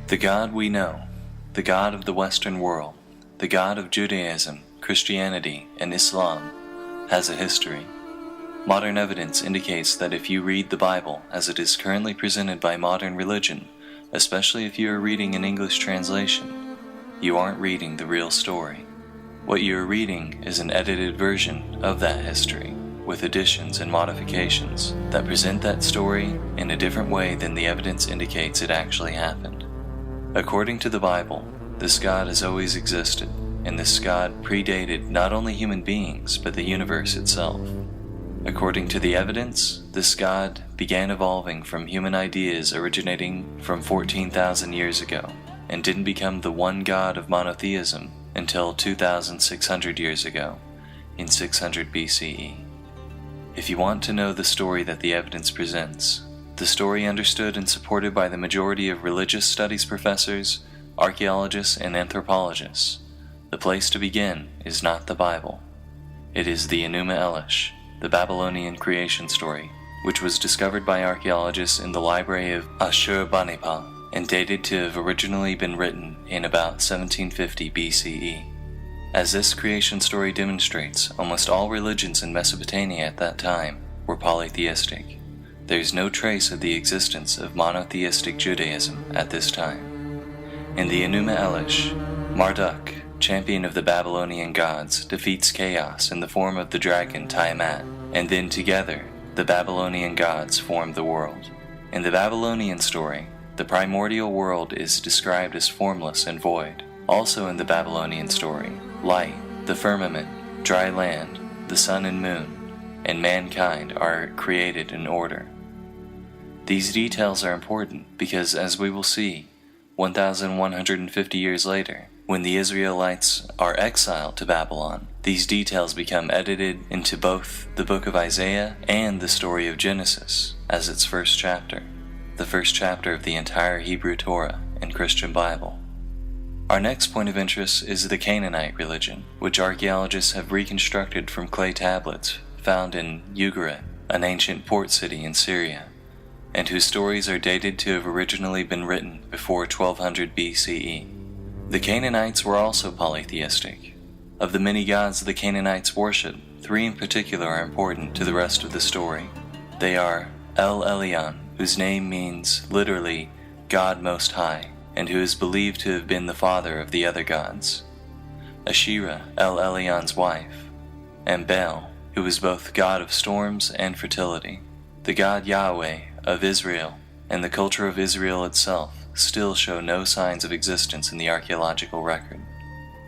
The God we know, the God of the Western world, the God of Judaism, Christianity, and Islam, has a history. Modern evidence indicates that if you read the Bible as it is currently presented by modern religion, especially if you are reading an English translation, you aren't reading the real story. What you are reading is an edited version of that history, with additions and modifications that present that story in a different way than the evidence indicates it actually happened. According to the Bible, this God has always existed, and this God predated not only human beings, but the universe itself. According to the evidence, this God began evolving from human ideas originating from 14,000 years ago, and didn't become the one God of monotheism until 2,600 years ago, in 600 BCE. If you want to know the story that the evidence presents, the story understood and supported by the majority of religious studies professors, archaeologists, and anthropologists, the place to begin is not the Bible. It is the Enuma Elish, the Babylonian creation story, which was discovered by archaeologists in the library of Ashurbanipal and dated to have originally been written in about 1750 BCE. As this creation story demonstrates, almost all religions in Mesopotamia at that time were polytheistic. There is no trace of the existence of monotheistic Judaism at this time. In the Enuma Elish, Marduk, champion of the Babylonian gods, defeats chaos in the form of the dragon Tiamat, and then together, the Babylonian gods form the world. In the Babylonian story, the primordial world is described as formless and void. Also in the Babylonian story, light, the firmament, dry land, the sun and moon, and mankind are created in order. These details are important because, as we will see, 1,150 years later, when the Israelites are exiled to Babylon, these details become edited into both the book of Isaiah and the story of Genesis as its first chapter, the first chapter of the entire Hebrew Torah and Christian Bible. Our next point of interest is the Canaanite religion, which archaeologists have reconstructed from clay tablets found in Ugarit, an ancient port city in Syria, and whose stories are dated to have originally been written before 1200 BCE. The Canaanites were also polytheistic. Of the many gods the Canaanites worshipped, three in particular are important to the rest of the story. They are El Elyon, whose name means literally God Most High, and who is believed to have been the father of the other gods; Asherah, El Elyon's wife; and Baal, who was both god of storms and fertility. The god Yahweh of Israel and the culture of Israel itself still show no signs of existence in the archaeological record.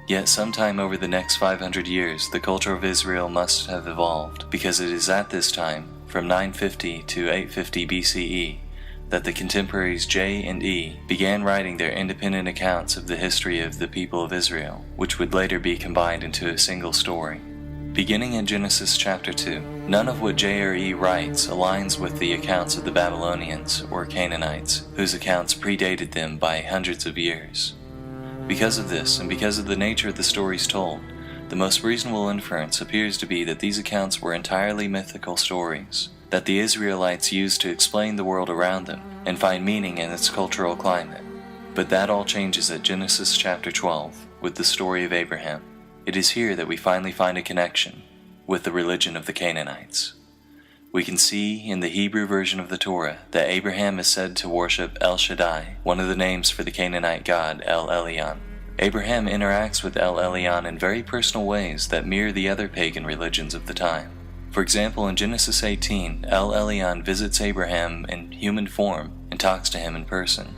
Yet sometime over the next 500 years the culture of Israel must have evolved, because it is at this time, from 950 to 850 BCE, that the contemporaries J and E began writing their independent accounts of the history of the people of Israel, which would later be combined into a single story. Beginning in Genesis chapter 2, none of what J or E writes aligns with the accounts of the Babylonians or Canaanites, whose accounts predated them by hundreds of years. Because of this, and because of the nature of the stories told, the most reasonable inference appears to be that these accounts were entirely mythical stories that the Israelites used to explain the world around them and find meaning in its cultural climate. But that all changes at Genesis chapter 12 with the story of Abraham. It is here that we finally find a connection with the religion of the Canaanites. We can see in the Hebrew version of the Torah that Abraham is said to worship El Shaddai, one of the names for the Canaanite god El Elyon. Abraham interacts with El Elyon in very personal ways that mirror the other pagan religions of the time. For example, in Genesis 18, El Elyon visits Abraham in human form and talks to him in person.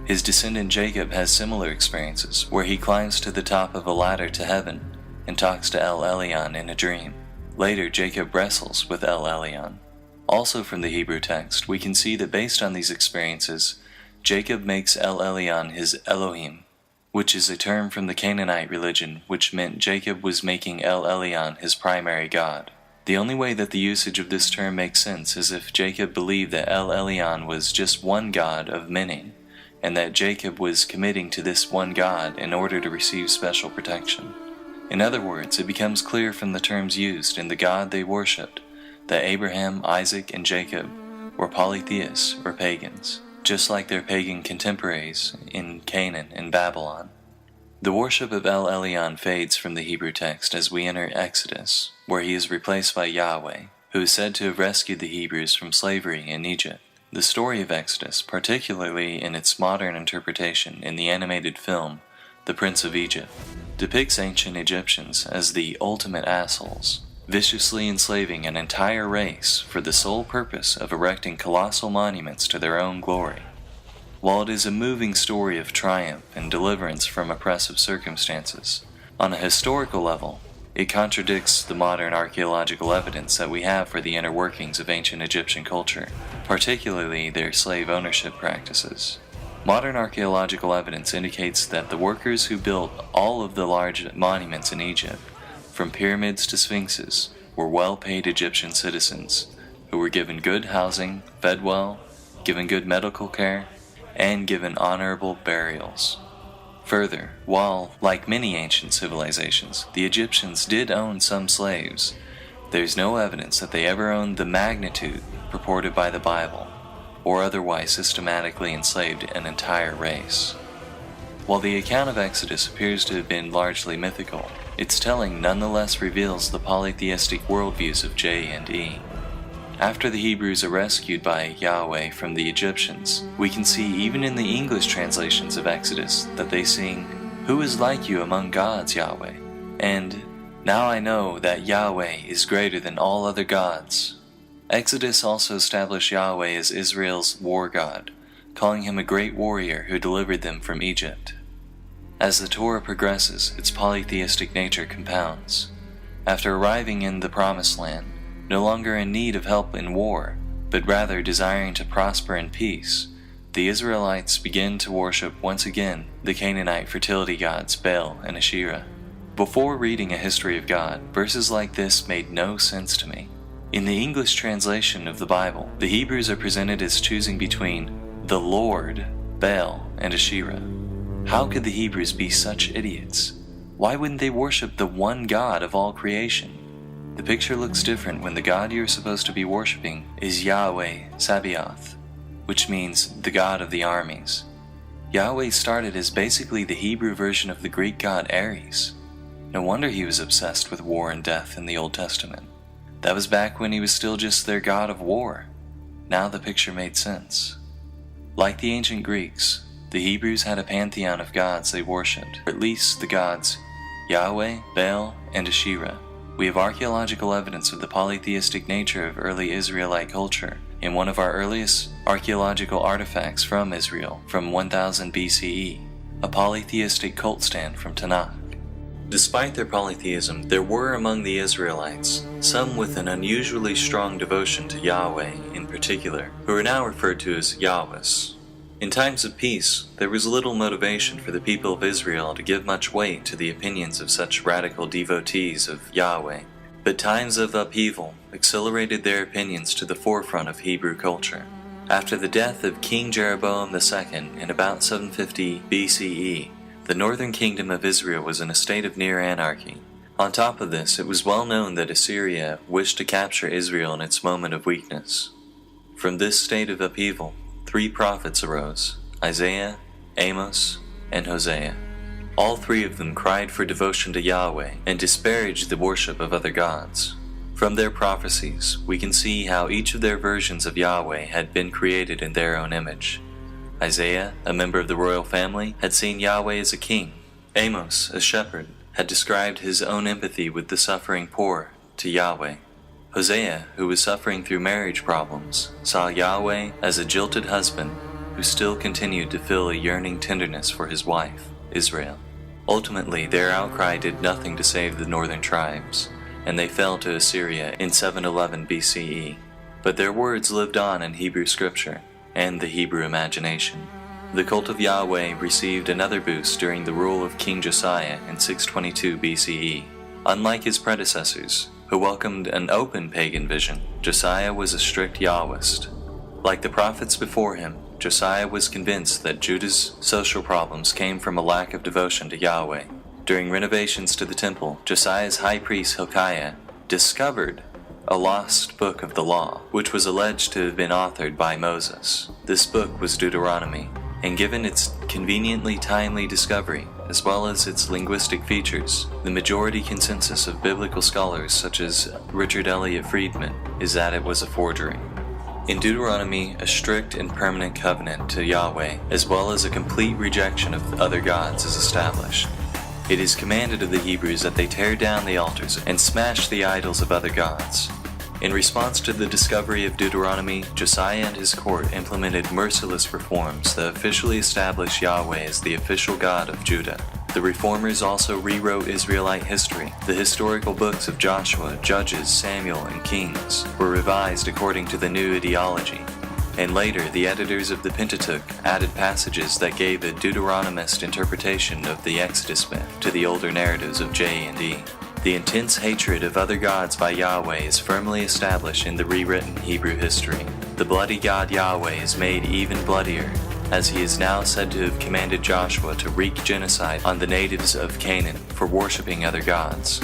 His descendant Jacob has similar experiences, where he climbs to the top of a ladder to heaven and talks to El Elyon in a dream. Later, Jacob wrestles with El Elyon. Also from the Hebrew text, we can see that based on these experiences, Jacob makes El Elyon his Elohim, which is a term from the Canaanite religion which meant Jacob was making El Elyon his primary god. The only way that the usage of this term makes sense is if Jacob believed that El Elyon was just one god of many, and that Jacob was committing to this one god in order to receive special protection. In other words, it becomes clear from the terms used in the God they worshipped that Abraham, Isaac, and Jacob were polytheists or pagans. just like their pagan contemporaries in Canaan and Babylon. The worship of El Elyon fades from the Hebrew text as we enter Exodus, where he is replaced by Yahweh, who is said to have rescued the Hebrews from slavery in Egypt. The story of Exodus, particularly in its modern interpretation in the animated film The Prince of Egypt, depicts ancient Egyptians as the ultimate assholes, viciously enslaving an entire race for the sole purpose of erecting colossal monuments to their own glory. While it is a moving story of triumph and deliverance from oppressive circumstances, on a historical level, it contradicts the modern archaeological evidence that we have for the inner workings of ancient Egyptian culture, particularly their slave ownership practices. Modern archaeological evidence indicates that the workers who built all of the large monuments in Egypt, from pyramids to sphinxes, were well-paid Egyptian citizens who were given good housing, fed well, given good medical care, and given honorable burials. Further, while, like many ancient civilizations, the Egyptians did own some slaves, there is no evidence that they ever owned the magnitude purported by the Bible, or otherwise systematically enslaved an entire race. While the account of Exodus appears to have been largely mythical, its telling nonetheless reveals the polytheistic worldviews of J and E. After the Hebrews are rescued by Yahweh from the Egyptians, we can see even in the English translations of Exodus that they sing, "Who is like you among gods, Yahweh?" and "Now I know that Yahweh is greater than all other gods." Exodus also established Yahweh as Israel's war god, calling him a great warrior who delivered them from Egypt. As the Torah progresses, its polytheistic nature compounds. After arriving in the Promised Land, no longer in need of help in war, but rather desiring to prosper in peace, the Israelites begin to worship once again the Canaanite fertility gods Baal and Asherah. Before reading a history of God, verses like this made no sense to me. In the English translation of the Bible, the Hebrews are presented as choosing between the Lord, Baal, and Asherah. How could the Hebrews be such idiots? Why wouldn't they worship the one God of all creation? The picture looks different when the God you're supposed to be worshiping is Yahweh Sabaoth, which means the God of the armies. Yahweh started as basically the Hebrew version of the Greek god Ares. No wonder he was obsessed with war and death in the Old Testament. That was back when he was still just their god of war. Now the picture made sense. Like the ancient Greeks, the Hebrews had a pantheon of gods they worshipped, or at least the gods Yahweh, Baal, and Asherah. We have archaeological evidence of the polytheistic nature of early Israelite culture in one of our earliest archaeological artifacts from Israel from 1000 BCE, a polytheistic cult stand from Tanakh. Despite their polytheism, there were among the Israelites some with an unusually strong devotion to Yahweh in particular, who are now referred to as Yahwehs. In times of peace, there was little motivation for the people of Israel to give much weight to the opinions of such radical devotees of Yahweh, but times of upheaval accelerated their opinions to the forefront of Hebrew culture. After the death of King Jeroboam II in about 750 BCE, the northern kingdom of Israel was in a state of near anarchy. On top of this, it was well known that Assyria wished to capture Israel in its moment of weakness. From this state of upheaval, 3 prophets arose, Isaiah, Amos, and Hosea. All 3 of them cried for devotion to Yahweh and disparaged the worship of other gods. From their prophecies, we can see how each of their versions of Yahweh had been created in their own image. Isaiah, a member of the royal family, had seen Yahweh as a king. Amos, a shepherd, had described his own empathy with the suffering poor to Yahweh. Hosea, who was suffering through marriage problems, saw Yahweh as a jilted husband who still continued to feel a yearning tenderness for his wife, Israel. Ultimately, their outcry did nothing to save the northern tribes, and they fell to Assyria in 711 BCE. But their words lived on in Hebrew scripture and the Hebrew imagination. The cult of Yahweh received another boost during the rule of King Josiah in 622 BCE. Unlike his predecessors, who welcomed an open pagan vision, Josiah was a strict Yahwist. Like the prophets before him, Josiah was convinced that Judah's social problems came from a lack of devotion to Yahweh. During renovations to the temple, Josiah's high priest Hilkiah discovered a lost book of the law, which was alleged to have been authored by Moses. This book was Deuteronomy, and given its conveniently timely discovery, as well as its linguistic features, the majority consensus of biblical scholars such as Richard Elliott Friedman is that it was a forgery. In Deuteronomy, a strict and permanent covenant to Yahweh, as well as a complete rejection of other gods, is established. It is commanded of the Hebrews that they tear down the altars and smash the idols of other gods. In response to the discovery of Deuteronomy, Josiah and his court implemented merciless reforms that officially established Yahweh as the official God of Judah. The reformers also rewrote Israelite history. The historical books of Joshua, Judges, Samuel, and Kings were revised according to the new ideology. And later, the editors of the Pentateuch added passages that gave a Deuteronomist interpretation of the Exodus myth to the older narratives of J and E. The intense hatred of other gods by Yahweh is firmly established in the rewritten Hebrew history. The bloody God Yahweh is made even bloodier, as he is now said to have commanded Joshua to wreak genocide on the natives of Canaan for worshipping other gods.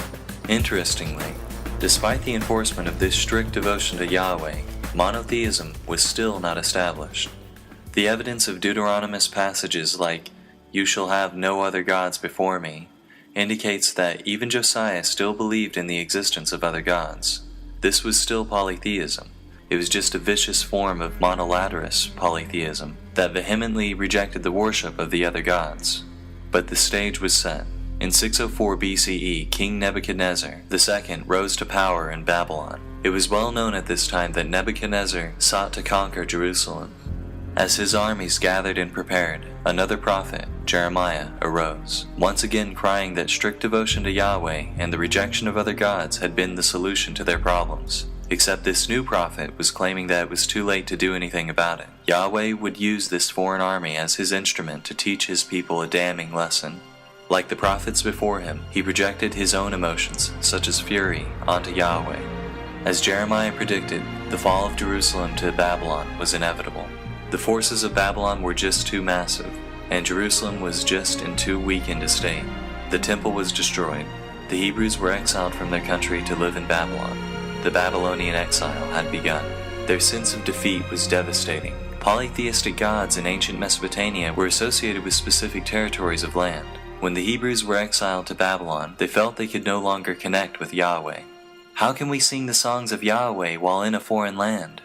Interestingly, despite the enforcement of this strict devotion to Yahweh, monotheism was still not established. The evidence of Deuteronomist passages like, "You shall have no other gods before me," indicates that even Josiah still believed in the existence of other gods. This was still polytheism. It was just a vicious form of monolaterous polytheism that vehemently rejected the worship of the other gods. But the stage was set. In 604 BCE, King Nebuchadnezzar II rose to power in Babylon. It was well known at this time that Nebuchadnezzar sought to conquer Jerusalem. As his armies gathered and prepared, another prophet, Jeremiah, arose, once again crying that strict devotion to Yahweh and the rejection of other gods had been the solution to their problems. Except this new prophet was claiming that it was too late to do anything about it. Yahweh would use this foreign army as his instrument to teach his people a damning lesson. Like the prophets before him, he projected his own emotions, such as fury, onto Yahweh. As Jeremiah predicted, the fall of Jerusalem to Babylon was inevitable. The forces of Babylon were just too massive, and Jerusalem was just in too weakened a state. The temple was destroyed. The Hebrews were exiled from their country to live in Babylon. The Babylonian exile had begun. Their sense of defeat was devastating. Polytheistic gods in ancient Mesopotamia were associated with specific territories of land. When the Hebrews were exiled to Babylon, they felt they could no longer connect with Yahweh. How can we sing the songs of Yahweh while in a foreign land?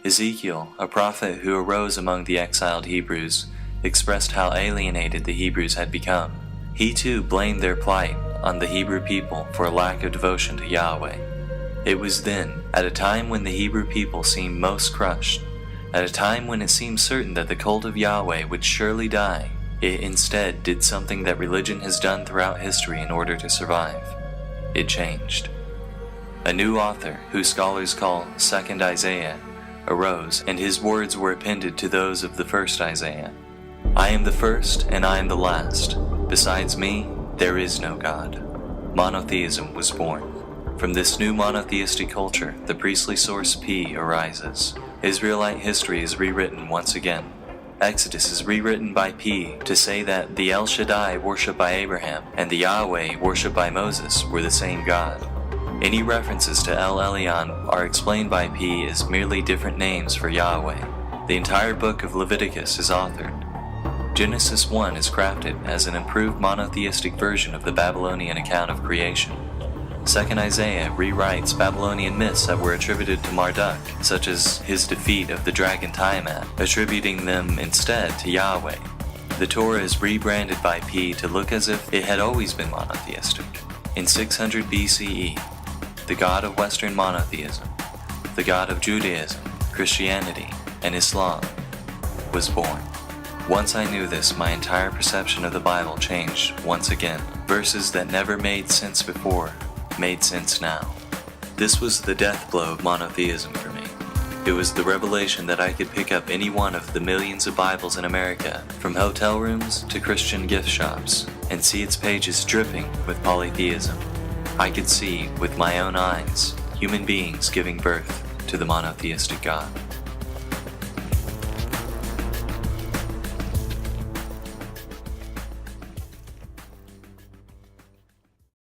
Ezekiel, a prophet who arose among the exiled Hebrews, expressed how alienated the Hebrews had become. He too blamed their plight on the Hebrew people for a lack of devotion to Yahweh. It was then, at a time when the Hebrew people seemed most crushed, at a time when it seemed certain that the cult of Yahweh would surely die, it instead did something that religion has done throughout history in order to survive. It changed. A new author, who scholars call Second Isaiah, arose, and his words were appended to those of the first Isaiah. "I am the first, and I am the last. Besides me, there is no God." Monotheism was born. From this new monotheistic culture, the priestly source P arises. Israelite history is rewritten once again. Exodus is rewritten by P to say that the El Shaddai worshipped by Abraham and the Yahweh worshipped by Moses were the same God. Any references to El Elyon are explained by P as merely different names for Yahweh. The entire book of Leviticus is authored. Genesis 1 is crafted as an improved monotheistic version of the Babylonian account of creation. Second Isaiah rewrites Babylonian myths that were attributed to Marduk, such as his defeat of the dragon Tiamat, attributing them instead to Yahweh. The Torah is rebranded by P to look as if it had always been monotheistic. In 600 BCE, the God of Western monotheism, the God of Judaism, Christianity, and Islam, was born. Once I knew this, my entire perception of the Bible changed once again. Verses that never made sense before made sense now. This was the death blow of monotheism for me. It was the revelation that I could pick up any one of the millions of Bibles in America, from hotel rooms to Christian gift shops, and see its pages dripping with polytheism. I could see, with my own eyes, human beings giving birth to the monotheistic God.